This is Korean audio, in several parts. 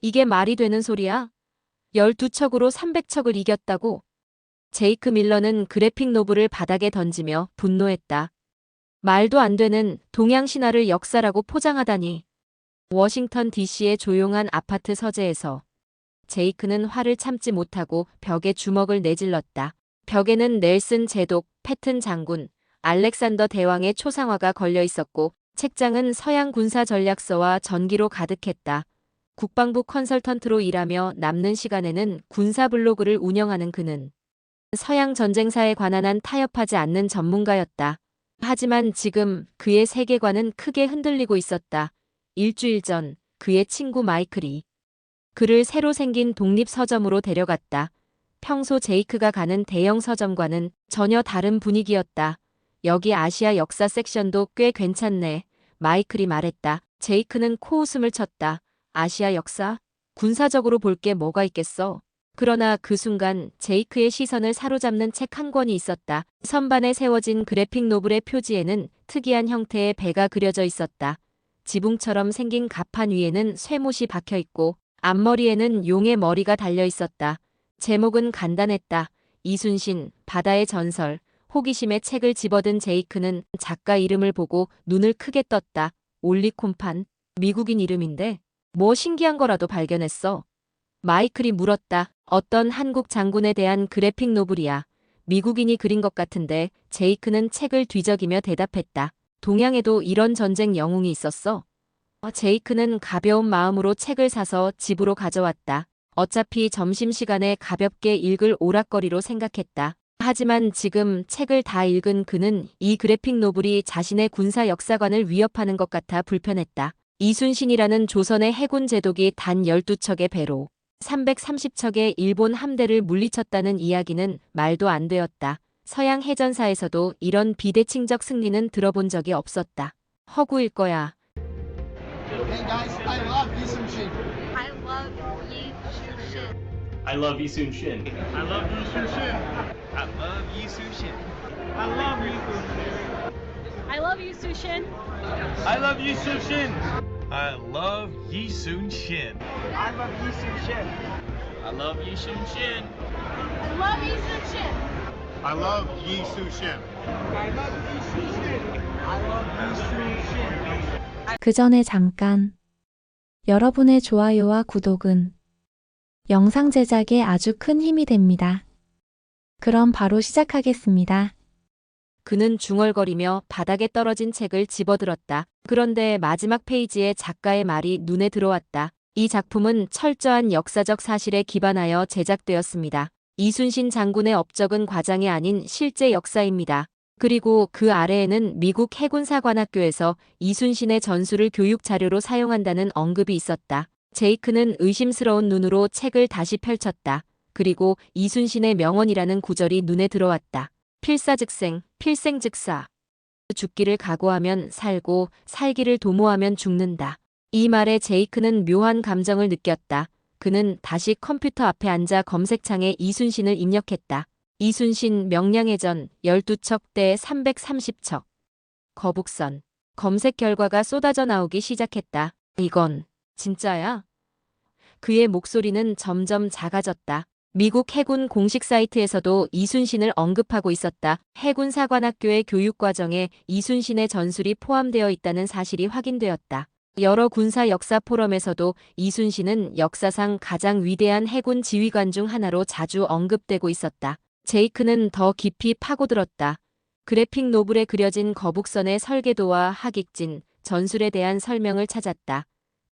이게 말이 되는 소리야? 12척으로 300척을 이겼다고? 제이크 밀러는 그래픽 노블을 바닥에 던지며 분노했다. 말도 안 되는 동양 신화를 역사라고 포장하다니. 워싱턴 DC의 조용한 아파트 서재에서 제이크는 화를 참지 못하고 벽에 주먹을 내질렀다. 벽에는 넬슨 제독, 패튼 장군, 알렉산더 대왕의 초상화가 걸려 있었고 책장은 서양 군사 전략서와 전기로 가득했다. 국방부 컨설턴트로 일하며 남는 시간에는 군사 블로그를 운영하는 그는 서양 전쟁사에 관한 한 타협하지 않는 전문가였다. 하지만 지금 그의 세계관은 크게 흔들리고 있었다. 일주일 전 그의 친구 마이클이 그를 새로 생긴 독립 서점으로 데려갔다. 평소 제이크가 가는 대형 서점과는 전혀 다른 분위기였다. 여기 아시아 역사 섹션도 꽤 괜찮네. 마이클이 말했다. 제이크는 코웃음을 쳤다. 아시아 역사? 군사적으로 볼 게 뭐가 있겠어? 그러나 그 순간 제이크의 시선을 사로잡는 책 한 권이 있었다. 선반에 세워진 그래픽 노블의 표지에는 특이한 형태의 배가 그려져 있었다. 지붕처럼 생긴 갑판 위에는 쇠못이 박혀 있고 앞머리에는 용의 머리가 달려 있었다. 제목은 간단했다. 이순신, 바다의 전설. 호기심에 책을 집어든 제이크는 작가 이름을 보고 눈을 크게 떴다. 올리콤판? 미국인 이름인데 뭐 신기한 거라도 발견했어? 마이클이 물었다. 어떤 한국 장군에 대한 그래픽 노블이야. 미국인이 그린 것 같은데 제이크는 책을 뒤적이며 대답했다. 동양에도 이런 전쟁 영웅이 있었어? 제이크는 가벼운 마음으로 책을 사서 집으로 가져왔다. 어차피 점심시간에 가볍게 읽을 오락거리로 생각했다. 하지만 지금 책을 다 읽은 그는 이 그래픽 노블이 자신의 군사 역사관을 위협하는 것 같아 불편했다. 이순신이라는 조선의 해군 제독이 단 12척의 배로 330척의 일본 함대를 물리쳤다는 이야기는 말도 안 되었다. 서양 해전사에서도 이런 비대칭적 승리는 들어본 적이 없었다. 허구일 거야. Hey guys, I love Yusuf Shin. I love Yi Shu Shin. I love Isun Shin. I love Yi Su Shin. I love Yi Su Shin. I love Yi Su Shin. I love Yi Su Shin. I love Yi Su Shin. I love Yi Sun Shin. I love Yusuf Shin. I love Yi Sun Shin. I love Yi Su Shin. I love Yi Su Shin. I love Yusuf Shin. I love Yusuf Shin. 그 전에 잠깐. 여러분의 좋아요와 구독은 영상 제작에 아주 큰 힘이 됩니다. 그럼 바로 시작하겠습니다. 그는 중얼거리며 바닥에 떨어진 책을 집어들었다. 그런데 마지막 페이지에 작가의 말이 눈에 들어왔다. 이 작품은 철저한 역사적 사실에 기반하여 제작되었습니다. 이순신 장군의 업적은 과장이 아닌 실제 역사입니다. 그리고 그 아래에는 미국 해군사관학교에서 이순신의 전술을 교육 자료로 사용한다는 언급이 있었다. 제이크는 의심스러운 눈으로 책을 다시 펼쳤다. 그리고 이순신의 명언이라는 구절이 눈에 들어왔다. 필사즉생, 필생즉사. 죽기를 각오하면 살고 살기를 도모하면 죽는다. 이 말에 제이크는 묘한 감정을 느꼈다. 그는 다시 컴퓨터 앞에 앉아 검색창에 이순신을 입력했다. 이순신 명량해전 12척 대 330척. 거북선. 검색 결과가 쏟아져 나오기 시작했다. 이건 진짜야? 그의 목소리는 점점 작아졌다. 미국 해군 공식 사이트에서도 이순신을 언급하고 있었다. 해군사관학교의 교육과정에 이순신의 전술이 포함되어 있다는 사실이 확인되었다. 여러 군사 역사 포럼에서도 이순신은 역사상 가장 위대한 해군 지휘관 중 하나로 자주 언급되고 있었다. 제이크는 더 깊이 파고들었다. 그래픽 노블에 그려진 거북선의 설계도와 하객진, 전술에 대한 설명을 찾았다.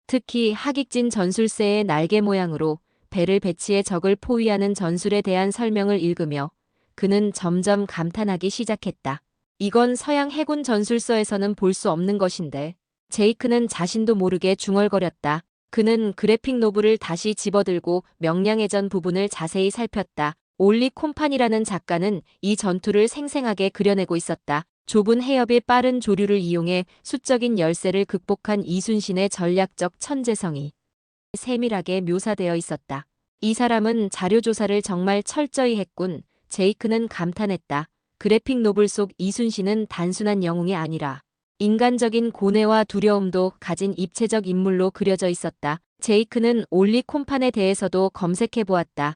특히 하객진 전술새의 날개 모양으로 배를 배치해 적을 포위하는 전술에 대한 설명을 읽으며 그는 점점 감탄하기 시작했다. 이건 서양 해군 전술서에서는 볼 수 없는 것인데. 제이크는 자신도 모르게 중얼거렸다. 그는 그래픽 노블을 다시 집어들고 명량해전 부분을 자세히 살폈다. 올리 콤판이라는 작가는 이 전투를 생생하게 그려내고 있었다. 좁은 해협의 빠른 조류를 이용해 수적인 열세를 극복한 이순신의 전략적 천재성이 세밀하게 묘사되어 있었다. 이 사람은 자료조사를 정말 철저히 했군. 제이크는 감탄했다. 그래픽 노블 속 이순신은 단순한 영웅이 아니라 인간적인 고뇌와 두려움도 가진 입체적 인물로 그려져 있었다. 제이크는 올리 콤판에 대해서도 검색해 보았다.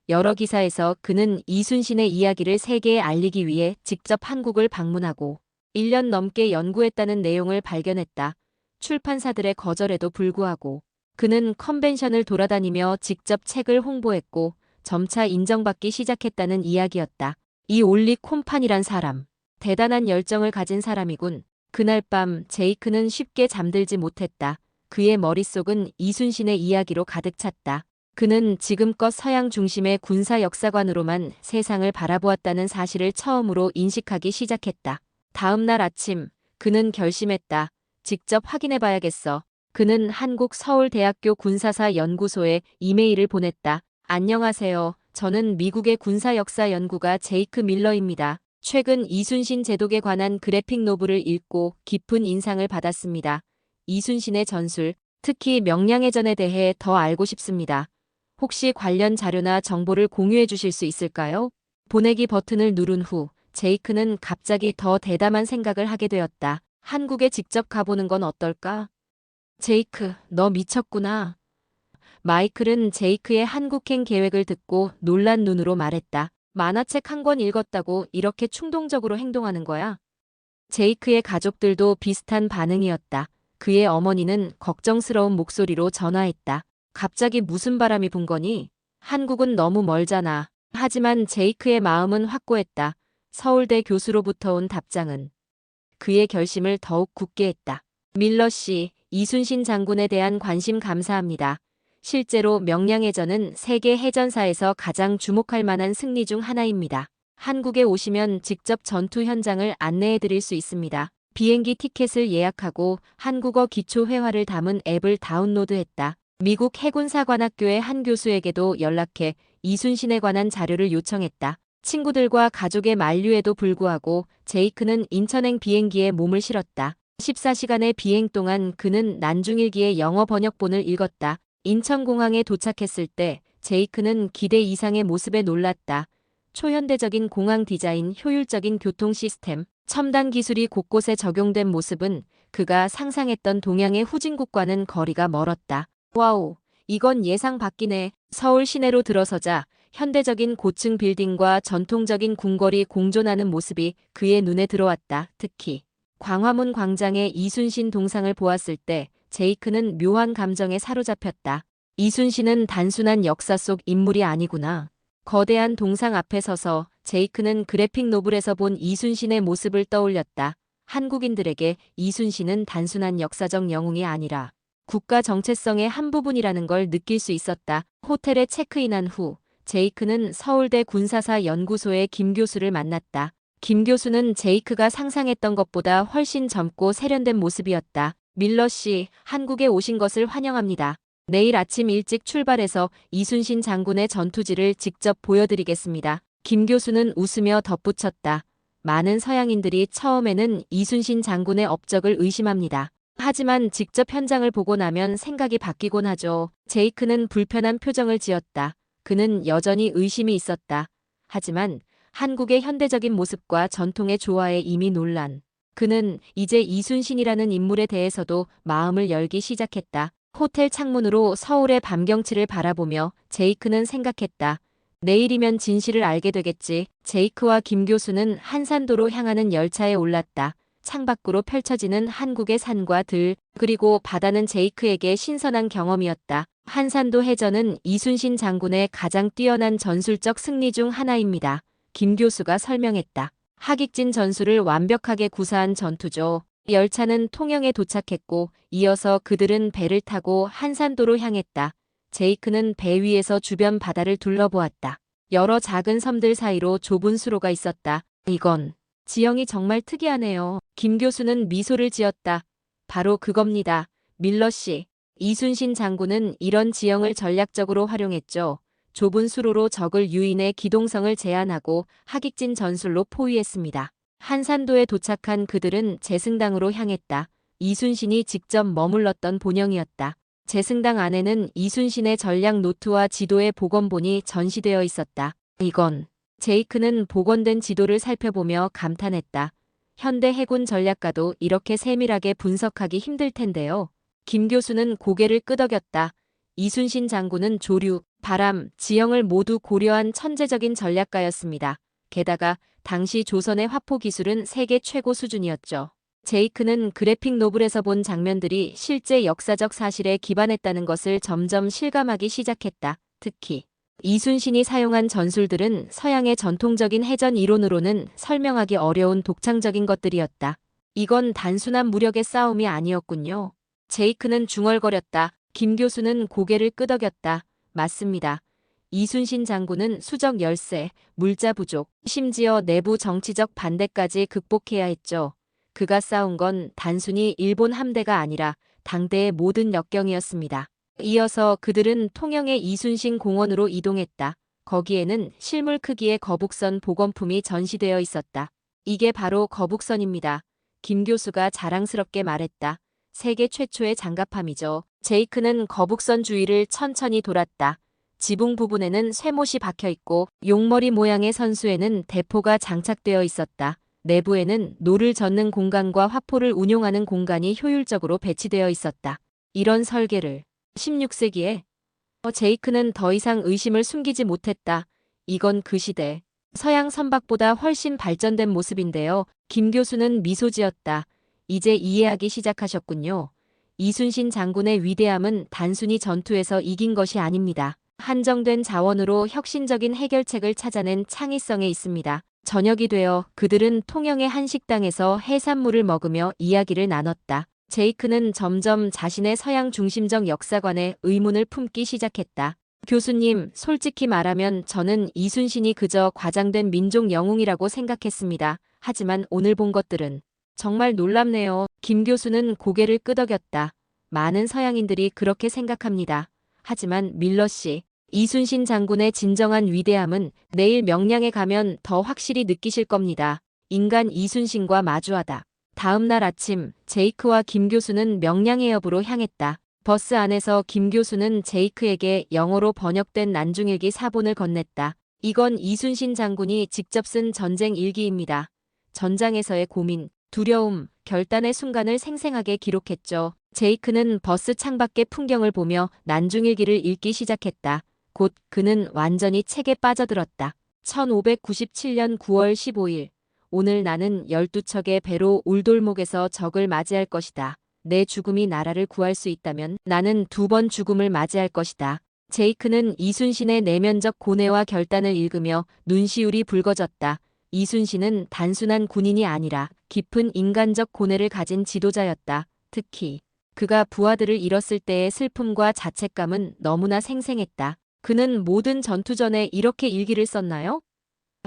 여러 기사에서 그는 이순신의 이야기를 세계에 알리기 위해 직접 한국을 방문하고 1년 넘게 연구했다는 내용을 발견했다. 출판사들의 거절에도 불구하고 그는 컨벤션을 돌아다니며 직접 책을 홍보했고 점차 인정받기 시작했다는 이야기였다. 이 올리 콤판이란 사람, 대단한 열정을 가진 사람이군. 그날 밤 제이크는 쉽게 잠들지 못했다. 그의 머릿속은 이순신의 이야기로 가득 찼다. 그는 지금껏 서양 중심의 군사 역사관으로만 세상을 바라보았다는 사실을 처음으로 인식하기 시작했다. 다음 날 아침, 그는 결심했다. 직접 확인해봐야겠어. 그는 한국 서울대학교 군사사 연구소에 이메일을 보냈다. 안녕하세요. 저는 미국의 군사역사 연구가 제이크 밀러입니다. 최근 이순신 제독에 관한 그래픽 노블을 읽고 깊은 인상을 받았습니다. 이순신의 전술, 특히 명량해전에 대해 더 알고 싶습니다. 혹시 관련 자료나 정보를 공유해 주실 수 있을까요? 보내기 버튼을 누른 후 제이크는 갑자기 더 대담한 생각을 하게 되었다. 한국에 직접 가보는 건 어떨까? 제이크, 너 미쳤구나. 마이클은 제이크의 한국행 계획을 듣고 놀란 눈으로 말했다. 만화책 한 권 읽었다고 이렇게 충동적으로 행동하는 거야? 제이크의 가족들도 비슷한 반응이었다. 그의 어머니는 걱정스러운 목소리로 전화했다. 갑자기 무슨 바람이 분 거니? 한국은 너무 멀잖아. 하지만 제이크의 마음은 확고했다. 서울대 교수로부터 온 답장은 그의 결심을 더욱 굳게 했다. 밀러 씨, 이순신 장군에 대한 관심 감사합니다. 실제로 명량해전은 세계 해전사에서 가장 주목할 만한 승리 중 하나입니다. 한국에 오시면 직접 전투 현장을 안내해 드릴 수 있습니다. 비행기 티켓을 예약하고 한국어 기초 회화를 담은 앱을 다운로드했다. 미국 해군사관학교의 한 교수에게도 연락해 이순신에 관한 자료를 요청했다. 친구들과 가족의 만류에도 불구하고 제이크는 인천행 비행기에 몸을 실었다. 14시간의 비행 동안 그는 난중일기의 영어 번역본을 읽었다. 인천공항에 도착했을 때 제이크는 기대 이상의 모습에 놀랐다. 초현대적인 공항 디자인, 효율적인 교통 시스템, 첨단 기술이 곳곳에 적용된 모습은 그가 상상했던 동양의 후진국과는 거리가 멀었다. 와우, 이건 예상 밖이네. 서울 시내로 들어서자 현대적인 고층 빌딩과 전통적인 궁궐이 공존하는 모습이 그의 눈에 들어왔다. 특히 광화문 광장의 이순신 동상을 보았을 때 제이크는 묘한 감정에 사로잡혔다. 이순신은 단순한 역사 속 인물이 아니구나. 거대한 동상 앞에 서서 제이크는 그래픽 노블에서 본 이순신의 모습을 떠올렸다. 한국인들에게 이순신은 단순한 역사적 영웅이 아니라 국가 정체성의 한 부분이라는 걸 느낄 수 있었다. 호텔에 체크인한 후 제이크는 서울대 군사사 연구소의 김 교수를 만났다. 김 교수는 제이크가 상상했던 것보다 훨씬 젊고 세련된 모습이었다. 밀러 씨, 한국에 오신 것을 환영합니다. 내일 아침 일찍 출발해서 이순신 장군의 전투지를 직접 보여드리겠습니다. 김 교수는 웃으며 덧붙였다. 많은 서양인들이 처음에는 이순신 장군의 업적을 의심합니다. 하지만 직접 현장을 보고 나면 생각이 바뀌곤 하죠. 제이크는 불편한 표정을 지었다. 그는 여전히 의심이 있었다. 하지만 한국의 현대적인 모습과 전통의 조화에 이미 놀란 그는 이제 이순신이라는 인물에 대해서도 마음을 열기 시작했다. 호텔 창문으로 서울의 밤 경치를 바라보며 제이크는 생각했다. 내일이면 진실을 알게 되겠지. 제이크와 김 교수는 한산도로 향하는 열차에 올랐다. 창밖으로 펼쳐지는 한국의 산과 들, 그리고 바다는 제이크에게 신선한 경험이었다. 한산도 해전은 이순신 장군의 가장 뛰어난 전술적 승리 중 하나입니다. 김 교수가 설명했다. 하객진 전술을 완벽하게 구사한 전투죠. 열차는 통영에 도착했고 이어서 그들은 배를 타고 한산도로 향했다. 제이크는 배 위에서 주변 바다를 둘러보았다. 여러 작은 섬들 사이로 좁은 수로가 있었다. 이건 지형이 정말 특이하네요. 김 교수는 미소를 지었다. 바로 그겁니다. 밀러 씨. 이순신 장군은 이런 지형을 전략적으로 활용했죠. 좁은 수로로 적을 유인해 기동성을 제한하고 하객진 전술로 포위했습니다. 한산도에 도착한 그들은 제승당으로 향했다. 이순신이 직접 머물렀던 본영이었다. 제승당 안에는 이순신의 전략 노트와 지도의 복원본이 전시되어 있었다. 이건 제이크는 복원된 지도를 살펴보며 감탄했다. 현대 해군 전략가도 이렇게 세밀하게 분석하기 힘들 텐데요. 김 교수는 고개를 끄덕였다. 이순신 장군은 조류, 바람, 지형을 모두 고려한 천재적인 전략가였습니다. 게다가 당시 조선의 화포 기술은 세계 최고 수준이었죠. 제이크는 그래픽 노블에서 본 장면들이 실제 역사적 사실에 기반했다는 것을 점점 실감하기 시작했다. 특히 이순신이 사용한 전술들은 서양의 전통적인 해전 이론으로는 설명하기 어려운 독창적인 것들이었다. 이건 단순한 무력의 싸움이 아니었군요. 제이크는 중얼거렸다. 김 교수는 고개를 끄덕였다. 맞습니다. 이순신 장군은 수적 열세, 물자 부족, 심지어 내부 정치적 반대까지 극복해야 했죠. 그가 싸운 건 단순히 일본 함대가 아니라 당대의 모든 역경이었습니다. 이어서 그들은 통영의 이순신 공원으로 이동했다. 거기에는 실물 크기의 거북선 복원품이 전시되어 있었다. 이게 바로 거북선입니다. 김 교수가 자랑스럽게 말했다. 세계 최초의 장갑함이죠. 제이크는 거북선 주위를 천천히 돌았다. 지붕 부분에는 쇠못이 박혀 있고 용머리 모양의 선수에는 대포가 장착되어 있었다. 내부에는 노를 젓는 공간과 화포를 운용하는 공간이 효율적으로 배치되어 있었다. 이런 설계를 16세기에 제이크는 더 이상 의심을 숨기지 못했다. 이건 그 시대 서양 선박보다 훨씬 발전된 모습인데요. 김 교수는 미소 지었다. 이제 이해하기 시작하셨군요. 이순신 장군의 위대함은 단순히 전투에서 이긴 것이 아닙니다. 한정된 자원으로 혁신적인 해결책을 찾아낸 창의성에 있습니다. 저녁이 되어 그들은 통영의 한 식당에서 해산물을 먹으며 이야기를 나눴다. 제이크는 점점 자신의 서양 중심적 역사관에 의문을 품기 시작했다. 교수님, 솔직히 말하면 저는 이순신이 그저 과장된 민족 영웅이라고 생각했습니다. 하지만 오늘 본 것들은 정말 놀랍네요. 김 교수는 고개를 끄덕였다. 많은 서양인들이 그렇게 생각합니다. 하지만 밀러 씨, 이순신 장군의 진정한 위대함은 내일 명량에 가면 더 확실히 느끼실 겁니다. 인간 이순신과 마주하다. 다음 날 아침, 제이크와 김 교수는 명량해협으로 향했다. 버스 안에서 김 교수는 제이크에게 영어로 번역된 난중일기 사본을 건넸다. 이건 이순신 장군이 직접 쓴 전쟁 일기입니다. 전장에서의 고민, 두려움, 결단의 순간을 생생하게 기록했죠. 제이크는 버스 창밖의 풍경을 보며 난중일기를 읽기 시작했다. 곧 그는 완전히 책에 빠져들었다. 1597년 9월 15일. 오늘 나는 12척의 배로 울돌목에서 적을 맞이할 것이다. 내 죽음이 나라를 구할 수 있다면 나는 2번 죽음을 맞이할 것이다. 제이크는 이순신의 내면적 고뇌와 결단을 읽으며 눈시울이 붉어졌다. 이순신은 단순한 군인이 아니라 깊은 인간적 고뇌를 가진 지도자였다. 특히 그가 부하들을 잃었을 때의 슬픔과 자책감은 너무나 생생했다. 그는 모든 전투 전에 이렇게 일기를 썼나요?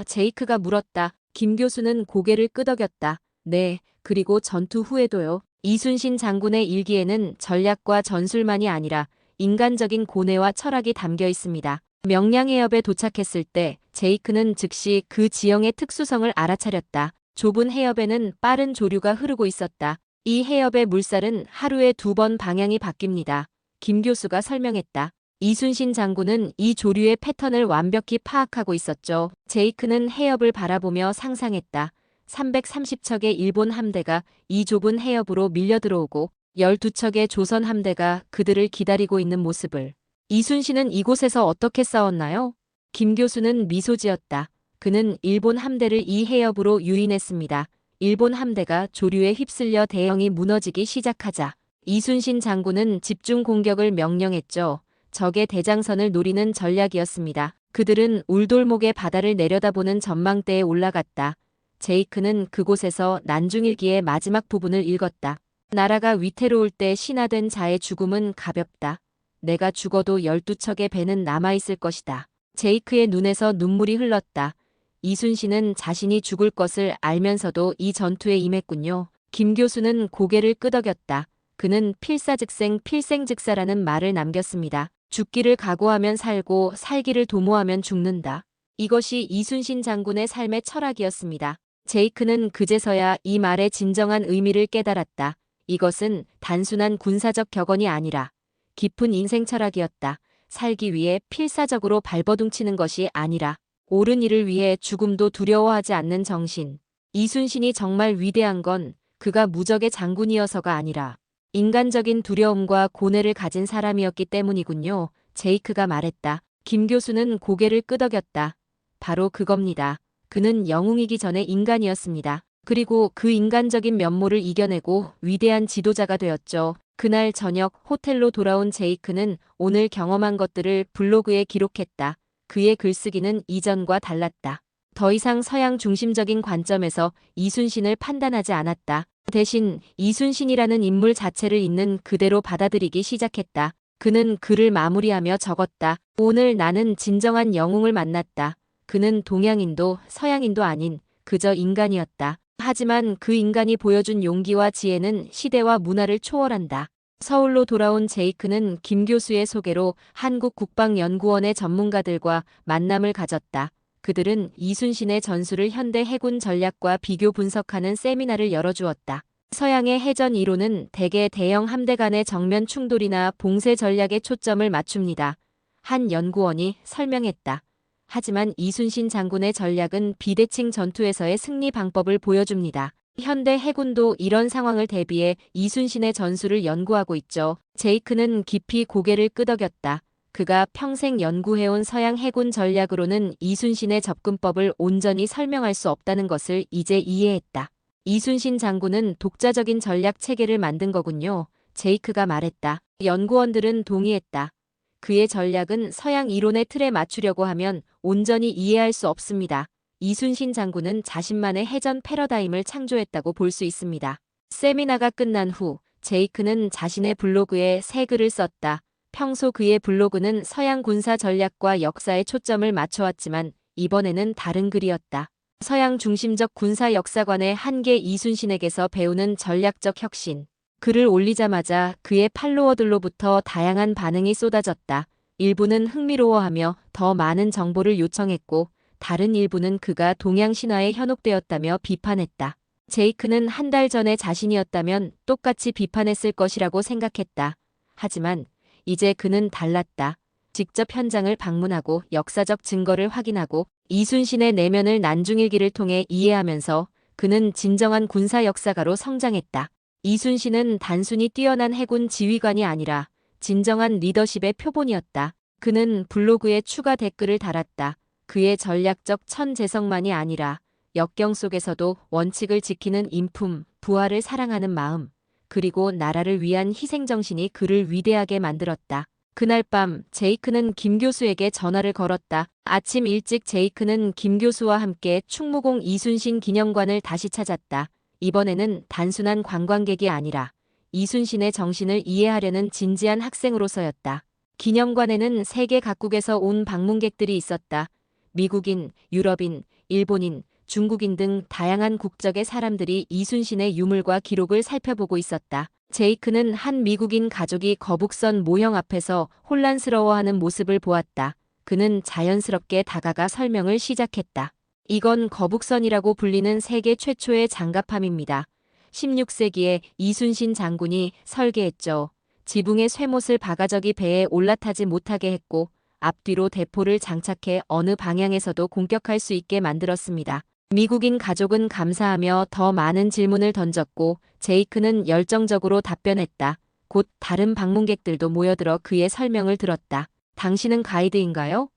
제이크가 물었다. 김 교수는 고개를 끄덕였다. 네, 그리고 전투 후에도요. 이순신 장군의 일기에는 전략과 전술만이 아니라 인간적인 고뇌와 철학이 담겨 있습니다. 명량해협에 도착했을 때 제이크는 즉시 그 지형의 특수성을 알아차렸다. 좁은 해협에는 빠른 조류가 흐르고 있었다. 이 해협의 물살은 하루에 2번 방향이 바뀝니다. 김 교수가 설명했다. 이순신 장군은 이 조류의 패턴을 완벽히 파악하고 있었죠. 제이크는 해협을 바라보며 상상했다. 330척의 일본 함대가 이 좁은 해협으로 밀려들어오고 12척의 조선 함대가 그들을 기다리고 있는 모습을. 이순신은 이곳에서 어떻게 싸웠나요? 김 교수는 미소 지었다. 그는 일본 함대를 이 해협으로 유인했습니다. 일본 함대가 조류에 휩쓸려 대형이 무너지기 시작하자 이순신 장군은 집중 공격을 명령했죠. 적의 대장선을 노리는 전략이었습니다. 그들은 울돌목의 바다를 내려다보는 전망대에 올라갔다. 제이크는 그곳에서 난중일기의 마지막 부분을 읽었다. 나라가 위태로울 때 신화된 자의 죽음은 가볍다. 내가 죽어도 12척의 배는 남아있을 것이다. 제이크의 눈에서 눈물이 흘렀다. 이순신은 자신이 죽을 것을 알면서도 이 전투에 임했군요. 김 교수는 고개를 끄덕였다. 그는 필사즉생 필생즉사라는 말을 남겼습니다. 죽기를 각오하면 살고 살기를 도모하면 죽는다. 이것이 이순신 장군의 삶의 철학이었습니다. 제이크는 그제서야 이 말의 진정한 의미를 깨달았다. 이것은 단순한 군사적 격언이 아니라 깊은 인생 철학이었다. 살기 위해 필사적으로 발버둥치는 것이 아니라 옳은 일을 위해 죽음도 두려워하지 않는 정신. 이순신이 정말 위대한 건 그가 무적의 장군이어서가 아니라 인간적인 두려움과 고뇌를 가진 사람이었기 때문이군요. 제이크가 말했다. 김 교수는 고개를 끄덕였다. 바로 그겁니다. 그는 영웅이기 전에 인간이었습니다. 그리고 그 인간적인 면모를 이겨내고 위대한 지도자가 되었죠. 그날 저녁 호텔로 돌아온 제이크는 오늘 경험한 것들을 블로그에 기록했다. 그의 글쓰기는 이전과 달랐다. 더 이상 서양 중심적인 관점에서 이순신을 판단하지 않았다. 대신 이순신이라는 인물 자체를 있는 그대로 받아들이기 시작했다. 그는 글을 마무리하며 적었다. 오늘 나는 진정한 영웅을 만났다. 그는 동양인도 서양인도 아닌 그저 인간이었다. 하지만 그 인간이 보여준 용기와 지혜는 시대와 문화를 초월한다. 서울로 돌아온 제이크는 김 교수의 소개로 한국국방연구원의 전문가들과 만남을 가졌다. 그들은 이순신의 전술을 현대 해군 전략과 비교 분석하는 세미나를 열어주었다. 서양의 해전 이론은 대개 대형 함대 간의 정면 충돌이나 봉쇄 전략에 초점을 맞춥니다. 한 연구원이 설명했다. 하지만 이순신 장군의 전략은 비대칭 전투에서의 승리 방법을 보여줍니다. 현대 해군도 이런 상황을 대비해 이순신의 전술을 연구하고 있죠. 제이크는 깊이 고개를 끄덕였다. 그가 평생 연구해온 서양 해군 전략으로는 이순신의 접근법을 온전히 설명할 수 없다는 것을 이제 이해했다. 이순신 장군은 독자적인 전략 체계를 만든 거군요. 제이크가 말했다. 연구원들은 동의했다. 그의 전략은 서양 이론의 틀에 맞추려고 하면 온전히 이해할 수 없습니다. 이순신 장군은 자신만의 해전 패러다임을 창조했다고 볼 수 있습니다. 세미나가 끝난 후 제이크는 자신의 블로그에 새 글을 썼다. 평소 그의 블로그는 서양 군사 전략과 역사에 초점을 맞춰왔지만 이번에는 다른 글이었다. 서양 중심적 군사 역사관의 한계 이순신에게서 배우는 전략적 혁신. 글을 올리자마자 그의 팔로워들로부터 다양한 반응이 쏟아졌다. 일부는 흥미로워하며 더 많은 정보를 요청했고 다른 일부는 그가 동양 신화에 현혹되었다며 비판했다. 제이크는 한 달 전에 자신이었다면 똑같이 비판했을 것이라고 생각했다. 하지만 이제 그는 달랐다. 직접 현장을 방문하고 역사적 증거를 확인하고 이순신의 내면을 난중일기를 통해 이해하면서 그는 진정한 군사 역사가로 성장했다. 이순신은 단순히 뛰어난 해군 지휘관이 아니라 진정한 리더십의 표본이었다. 그는 블로그에 추가 댓글을 달았다. 그의 전략적 천재성만이 아니라 역경 속에서도 원칙을 지키는 인품, 부하를 사랑하는 마음, 그리고 나라를 위한 희생정신이 그를 위대하게 만들었다. 그날 밤 제이크는 김 교수에게 전화를 걸었다. 아침 일찍 제이크는 김 교수와 함께 충무공 이순신 기념관을 다시 찾았다. 이번에는 단순한 관광객이 아니라 이순신의 정신을 이해하려는 진지한 학생으로서였다. 기념관에는 세계 각국에서 온 방문객들이 있었다. 미국인, 유럽인, 일본인, 중국인 등 다양한 국적의 사람들이 이순신의 유물과 기록을 살펴보고 있었다. 제이크는 한 미국인 가족이 거북선 모형 앞에서 혼란스러워하는 모습을 보았다. 그는 자연스럽게 다가가 설명을 시작했다. 이건 거북선이라고 불리는 세계 최초의 장갑함입니다. 16세기에 이순신 장군이 설계했죠. 지붕에 쇠못을 박아적이 배에 올라타지 못하게 했고 앞뒤로 대포를 장착해 어느 방향에서도 공격할 수 있게 만들었습니다. 미국인 가족은 감사하며 더 많은 질문을 던졌고 제이크는 열정적으로 답변했다. 곧 다른 방문객들도 모여들어 그의 설명을 들었다. 당신은 가이드인가요?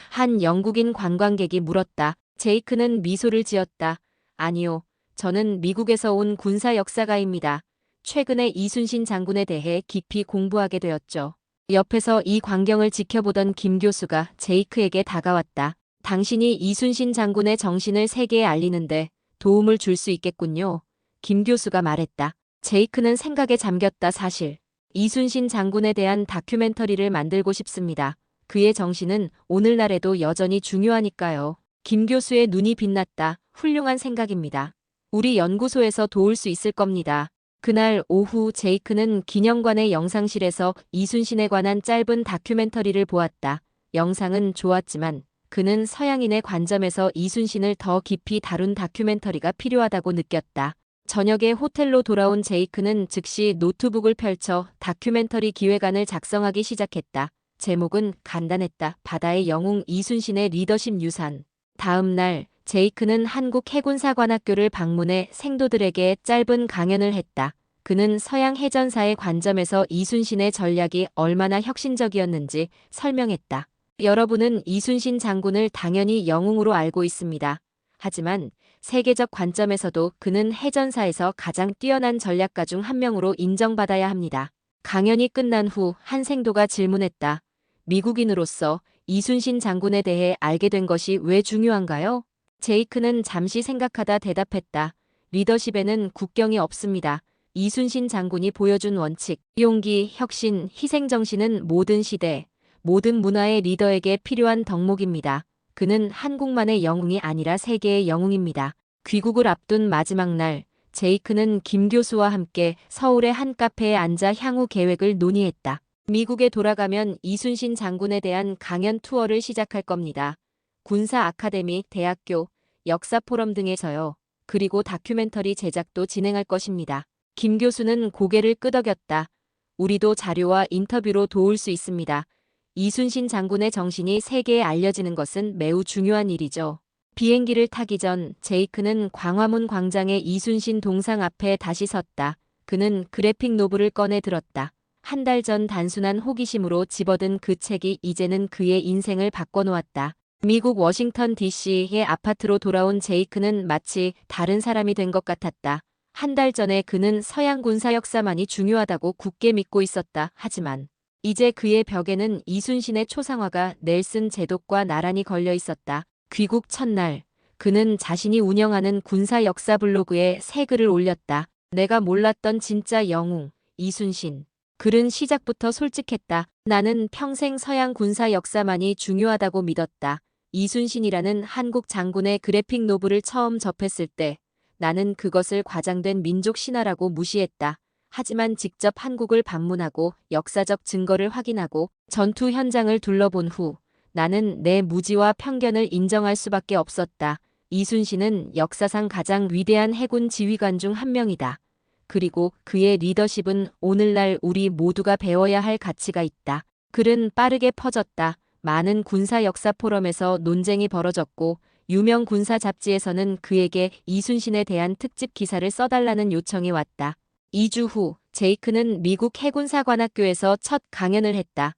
한 영국인 관광객이 물었다. 제이크는 미소를 지었다. 아니요. 저는 미국에서 온 군사 역사가입니다. 최근에 이순신 장군에 대해 깊이 공부하게 되었죠. 옆에서 이 광경을 지켜보던 김 교수가 제이크에게 다가왔다. 당신이 이순신 장군의 정신을 세계에 알리는데 도움을 줄 수 있겠군요. 김 교수가 말했다. 제이크는 생각에 잠겼다. 사실 이순신 장군에 대한 다큐멘터리를 만들고 싶습니다. 그의 정신은 오늘날에도 여전히 중요하니까요. 김 교수의 눈이 빛났다. 훌륭한 생각입니다. 우리 연구소에서 도울 수 있을 겁니다. 그날 오후 제이크는 기념관의 영상실에서 이순신에 관한 짧은 다큐멘터리를 보았다. 영상은 좋았지만 그는 서양인의 관점에서 이순신을 더 깊이 다룬 다큐멘터리가 필요하다고 느꼈다. 저녁에 호텔로 돌아온 제이크는 즉시 노트북을 펼쳐 다큐멘터리 기획안을 작성하기 시작했다. 제목은 간단했다. 바다의 영웅 이순신의 리더십 유산. 다음 날 제이크는 한국 해군사관학교를 방문해 생도들에게 짧은 강연을 했다. 그는 서양 해전사의 관점에서 이순신의 전략이 얼마나 혁신적이었는지 설명했다. 여러분은 이순신 장군을 당연히 영웅으로 알고 있습니다. 하지만 세계적 관점에서도 그는 해전사에서 가장 뛰어난 전략가 중 한 명으로 인정받아야 합니다. 강연이 끝난 후 한 생도가 질문했다. 미국인으로서 이순신 장군에 대해 알게 된 것이 왜 중요한가요? 제이크는 잠시 생각하다 대답했다. 리더십에는 국경이 없습니다. 이순신 장군이 보여준 원칙, 용기, 혁신, 희생정신은 모든 시대, 모든 문화의 리더에게 필요한 덕목입니다. 그는 한국만의 영웅이 아니라 세계의 영웅입니다. 귀국을 앞둔 마지막 날, 제이크는 김 교수와 함께 서울의 한 카페에 앉아 향후 계획을 논의했다. 미국에 돌아가면 이순신 장군에 대한 강연 투어를 시작할 겁니다. 군사 아카데미, 대학교, 역사 포럼 등에서요. 그리고 다큐멘터리 제작도 진행할 것입니다. 김 교수는 고개를 끄덕였다. 우리도 자료와 인터뷰로 도울 수 있습니다. 이순신 장군의 정신이 세계에 알려지는 것은 매우 중요한 일이죠. 비행기를 타기 전 제이크는 광화문 광장의 이순신 동상 앞에 다시 섰다. 그는 그래픽 노블을 꺼내 들었다. 한 달 전 단순한 호기심으로 집어든 그 책이 이제는 그의 인생을 바꿔놓았다. 미국 워싱턴 DC의 아파트로 돌아온 제이크는 마치 다른 사람이 된 것 같았다. 한 달 전에 그는 서양 군사 역사만이 중요하다고 굳게 믿고 있었다. 하지만 이제 그의 벽에는 이순신의 초상화가 넬슨 제독과 나란히 걸려 있었다. 귀국 첫날, 그는 자신이 운영하는 군사 역사 블로그에 새 글을 올렸다. 내가 몰랐던 진짜 영웅, 이순신. 글은 시작부터 솔직했다. 나는 평생 서양 군사 역사만이 중요하다고 믿었다. 이순신이라는 한국 장군의 그래픽 노블을 처음 접했을 때 나는 그것을 과장된 민족 신화라고 무시했다. 하지만 직접 한국을 방문하고 역사적 증거를 확인하고 전투 현장을 둘러본 후 나는 내 무지와 편견을 인정할 수밖에 없었다. 이순신은 역사상 가장 위대한 해군 지휘관 중 한 명이다. 그리고 그의 리더십은 오늘날 우리 모두가 배워야 할 가치가 있다. 글은 빠르게 퍼졌다. 많은 군사 역사 포럼에서 논쟁이 벌어졌고 유명 군사 잡지에서는 그에게 이순신에 대한 특집 기사를 써달라는 요청이 왔다. 2주 후 제이크는 미국 해군사관학교에서 첫 강연을 했다.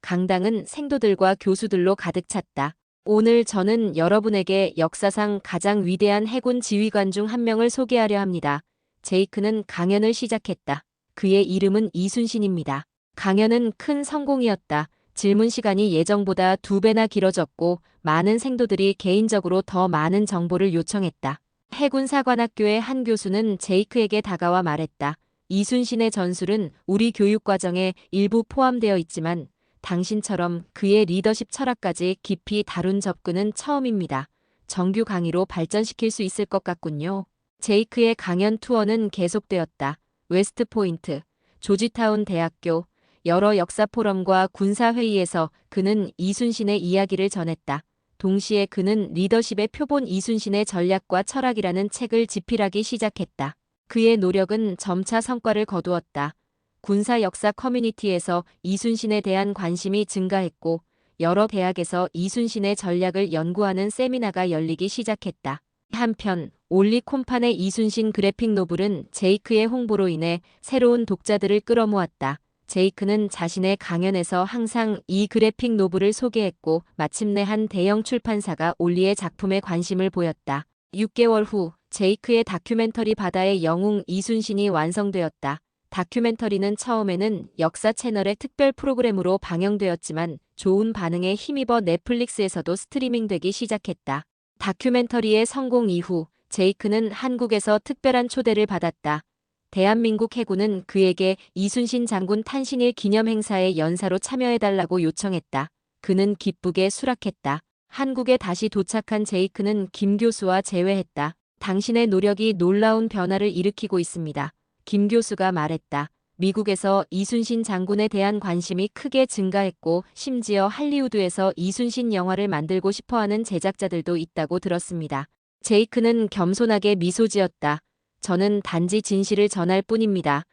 강당은 생도들과 교수들로 가득 찼다. 오늘 저는 여러분에게 역사상 가장 위대한 해군 지휘관 중 한 명을 소개하려 합니다. 제이크는 강연을 시작했다. 그의 이름은 이순신입니다. 강연은 큰 성공이었다. 질문 시간이 예정보다 2배나 길어졌고 많은 생도들이 개인적으로 더 많은 정보를 요청했다. 해군사관학교의 한 교수는 제이크에게 다가와 말했다. 이순신의 전술은 우리 교육과정에 일부 포함되어 있지만 당신처럼 그의 리더십 철학까지 깊이 다룬 접근은 처음입니다. 정규 강의로 발전시킬 수 있을 것 같군요. 제이크의 강연 투어는 계속되었다. 웨스트포인트, 조지타운 대학교, 여러 역사 포럼과 군사회의에서 그는 이순신의 이야기를 전했다. 동시에 그는 리더십의 표본 이순신의 전략과 철학이라는 책을 집필하기 시작했다. 그의 노력은 점차 성과를 거두었다. 군사 역사 커뮤니티에서 이순신에 대한 관심이 증가했고 여러 대학에서 이순신의 전략을 연구하는 세미나가 열리기 시작했다. 한편 올리콤판의 이순신 그래픽 노블은 제이크의 홍보로 인해 새로운 독자들을 끌어모았다. 제이크는 자신의 강연에서 항상 이 그래픽 노블을 소개했고 마침내 한 대형 출판사가 올리의 작품에 관심을 보였다. 6개월 후 제이크의 다큐멘터리 바다의 영웅 이순신이 완성되었다. 다큐멘터리는 처음에는 역사 채널의 특별 프로그램으로 방영되었지만 좋은 반응에 힘입어 넷플릭스에서도 스트리밍되기 시작했다. 다큐멘터리의 성공 이후 제이크는 한국에서 특별한 초대를 받았다. 대한민국 해군은 그에게 이순신 장군 탄신일 기념 행사에 연사로 참여해달라고 요청했다. 그는 기쁘게 수락했다. 한국에 다시 도착한 제이크는 김 교수와 재회했다. 당신의 노력이 놀라운 변화를 일으키고 있습니다. 김 교수가 말했다. 미국에서 이순신 장군에 대한 관심이 크게 증가했고 심지어 할리우드에서 이순신 영화를 만들고 싶어하는 제작자들도 있다고 들었습니다. 제이크는 겸손하게 미소 지었다. 저는 단지 진실을 전할 뿐입니다.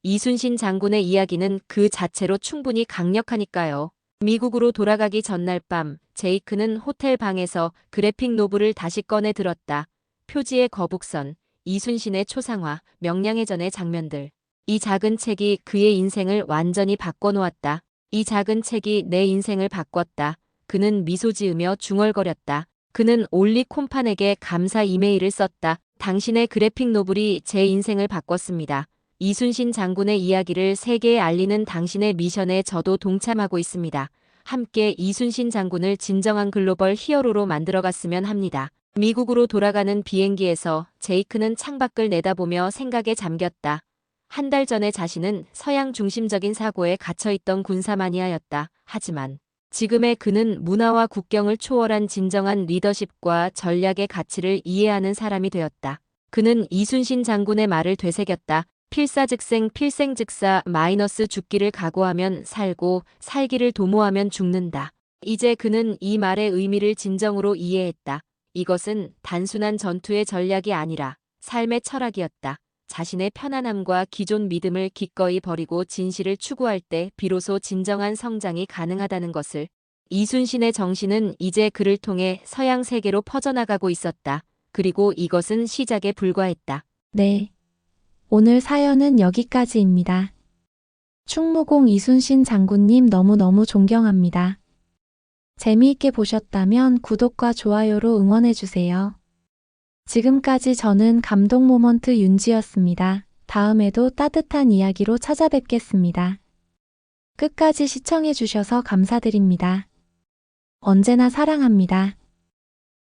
이순신 장군의 이야기는 그 자체로 충분히 강력하니까요. 미국으로 돌아가기 전날 밤 제이크는 호텔 방에서 그래픽 노블을 다시 꺼내 들었다. 표지의 거북선, 이순신의 초상화, 명량해전의 장면들. 이 작은 책이 그의 인생을 완전히 바꿔놓았다. 이 작은 책이 내 인생을 바꿨다. 그는 미소 지으며 중얼거렸다. 그는 올리 콤판에게 감사 이메일을 썼다. 당신의 그래픽 노블이 제 인생을 바꿨습니다. 이순신 장군의 이야기를 세계에 알리는 당신의 미션에 저도 동참하고 있습니다. 함께 이순신 장군을 진정한 글로벌 히어로로 만들어갔으면 합니다. 미국으로 돌아가는 비행기에서 제이크는 창밖을 내다보며 생각에 잠겼다. 한 달 전에 자신은 서양 중심적인 사고에 갇혀있던 군사 마니아였다. 하지만 지금의 그는 문화와 국경을 초월한 진정한 리더십과 전략의 가치를 이해하는 사람이 되었다. 그는 이순신 장군의 말을 되새겼다. 필사즉생 필생즉사 마이너스 죽기를 각오하면 살고 살기를 도모하면 죽는다. 이제 그는 이 말의 의미를 진정으로 이해했다. 이것은 단순한 전투의 전략이 아니라 삶의 철학이었다. 자신의 편안함과 기존 믿음을 기꺼이 버리고 진실을 추구할 때 비로소 진정한 성장이 가능하다는 것을. 이순신의 정신은 이제 그를 통해 서양 세계로 퍼져나가고 있었다. 그리고 이것은 시작에 불과했다. 네. 오늘 사연은 여기까지입니다. 충무공 이순신 장군님 너무너무 존경합니다. 재미있게 보셨다면 구독과 좋아요로 응원해주세요. 지금까지 저는 감동 모먼트 윤지였습니다. 다음에도 따뜻한 이야기로 찾아뵙겠습니다. 끝까지 시청해주셔서 감사드립니다. 언제나 사랑합니다.